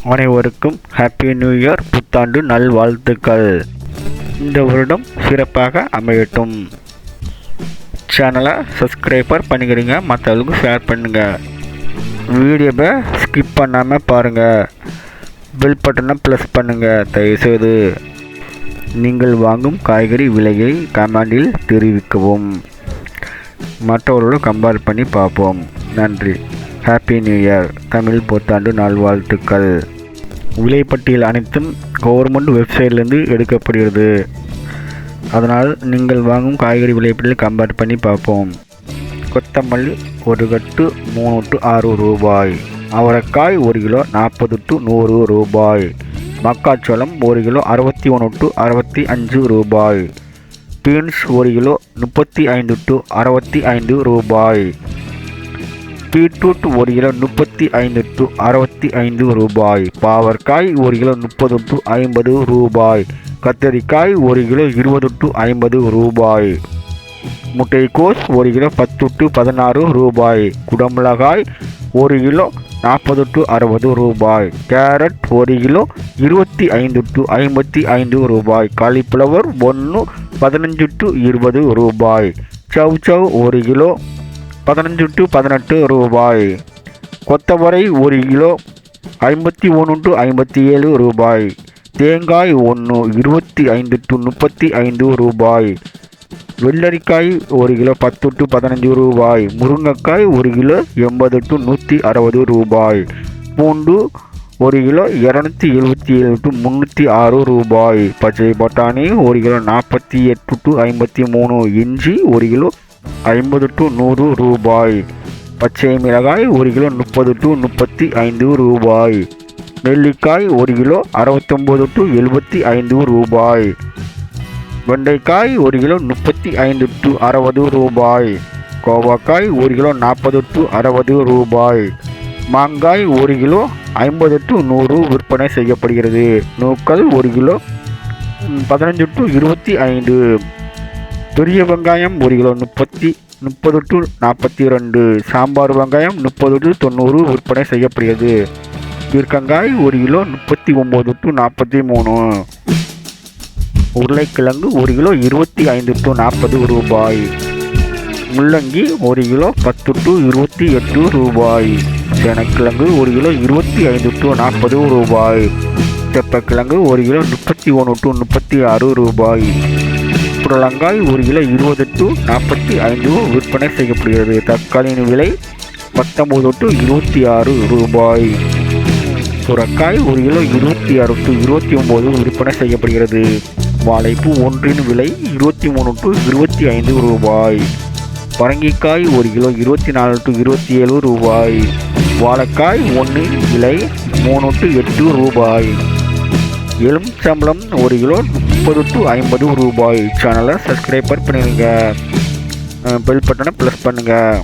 அனைவருக்கும் happy new year, புத்தாண்டு நல்வாழ்த்துக்கள். இந்த வருடம் சிறப்பாக அமையட்டும். சேனலை சப்ஸ்கிரைபர் பண்ணிக்கிறீங்க, மற்றவங்களுக்கு ஷேர் பண்ணுங்கள். வீடியோவை ஸ்கிப் பண்ணாமல் பாருங்கள். பெல் பட்டனை ப்ளஸ் பண்ணுங்கள். தயவுசெய்து நீங்கள் வாங்கும் காய்கறி விலையை கமெண்டில் தெரிவிக்கவும். மற்றவர்களோடு கம்பேர் பண்ணி பார்ப்போம். நன்றி. ஹாப்பி நியூ இயர், தமிழ் புத்தாண்டு நல்வாழ்த்துக்கள். விலைப்பட்டியல் அனைத்தும் கவர்மெண்ட் வெப்சைட்லேருந்து எடுக்கப்படுகிறது. அதனால் நீங்கள் வாங்கும் காய்கறி விலைப்பட்டியல் கம்பேர் பண்ணி பார்ப்போம். கொத்தமல்லி ஒரு கட்டு 3 to 6 ரூபாய். அவரைக்காய் 1 கிலோ 40 to 100 ரூபாய். மக்காச்சோளம் 1 கிலோ 61 to 65 ரூபாய். பீன்ஸ் 1 கிலோ 35 to 65 ரூபாய். பீட்ரூட் 1 கிலோ 35 to 65 ரூபாய். பாவற்காய் 1 கிலோ 30 to 50 ரூபாய். கத்தரிக்காய் 1 கிலோ 20 to 50 ரூபாய். முட்டைக்கோஸ் 1 கிலோ 10 to 16 ரூபாய். குடமிளகாய் 1 கிலோ 40 to 60 ரூபாய். கேரட் 1 கிலோ 25 to 55 ரூபாய். காலிஃப்ளவர் 1 15 to 20 ரூபாய். சவ் 1 கிலோ 15 to 18 ரூபாய். கொத்தவரை 1 கிலோ 51 to 57 ரூபாய். தேங்காய் 1 25 to 35 ரூபாய். வெள்ளரிக்காய் 1 கிலோ 10 to 15 ரூபாய். முருங்கைக்காய் 1 கிலோ 80 to 160 ரூபாய். பூண்டு 1 கிலோ 277 to 306 ரூபாய். பச்சை பட்டாணி 1 கிலோ 48 to 53. இஞ்சி 1 கிலோ 50 to 100 ரூபாய். பச்சை மிளகாய் 1 கிலோ 30 to 35 ரூபாய். நெல்லிக்காய் 1 கிலோ 69 to 75 ரூபாய். வெண்டைக்காய் 1 கிலோ 35 to 60 ரூபாய். கோவக்காய் 1 கிலோ 40 to 60 ரூபாய். மாங்காய் 1 கிலோ 50 to 100 விற்பனை செய்யப்படுகிறது. நூக்கல் 1 கிலோ 15 to 25. பெரிய வெங்காயம் 1 கிலோ 30 to 42. சாம்பார் வெங்காயம் 30 to 90 விற்பனை செய்யப்படுகிறது. பீர்க்கங்காய் 1 கிலோ 39 to 43. உருளைக்கிழங்கு 1 கிலோ 25 to 40 ரூபாய். முள்ளங்கி 1 கிலோ 10 to 28 ரூபாய். சேனக்கிழங்கு 1 கிலோ 25 to 40 ரூபாய். செப்பக்கிழங்கு 1 கிலோ 31 to 36 ரூபாய். புடலங்காய் 1 கிலோ 20 to 45 விற்பனை செய்யப்படுகிறது. தக்காளியின் விலை 19 to 26 ரூபாய். சுரக்காய் 1 கிலோ 26 to 29 விற்பனை செய்யப்படுகிறது. வாழைப்பூ ஒன்றின் விலை 23 to 25 ரூபாய். பரங்கிக்காய் 1 கிலோ 24 to 27 ரூபாய். வாழைக்காய் 1 விலை 3 to 8 ரூபாய். எலுமிச்சம்பழம் 1 கிலோ 30 to 50 ரூபாய். சேனலை சப்ஸ்கிரைபர் பண்ணுங்க, பெல் பட்டனை ப்ளஸ் பண்ணுங்கள்.